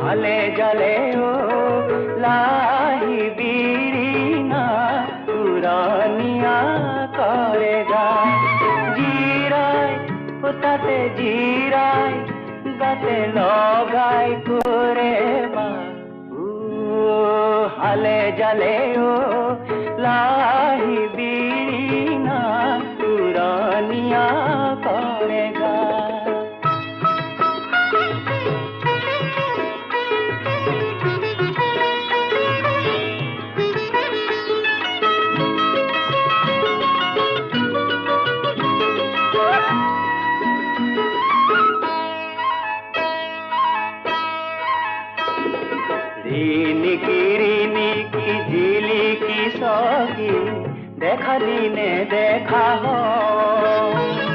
হালে জালে ও লাহি বিড়ি না পুরানিয়া করে গায় জিরায় কোথাতে জিরায় গাতে লগাই করে বা হালে জালে ও লাহি বিড়ি না পুরানিয়া করে গায় ऋणी की झिली की सौगी देखा दिने देखा हो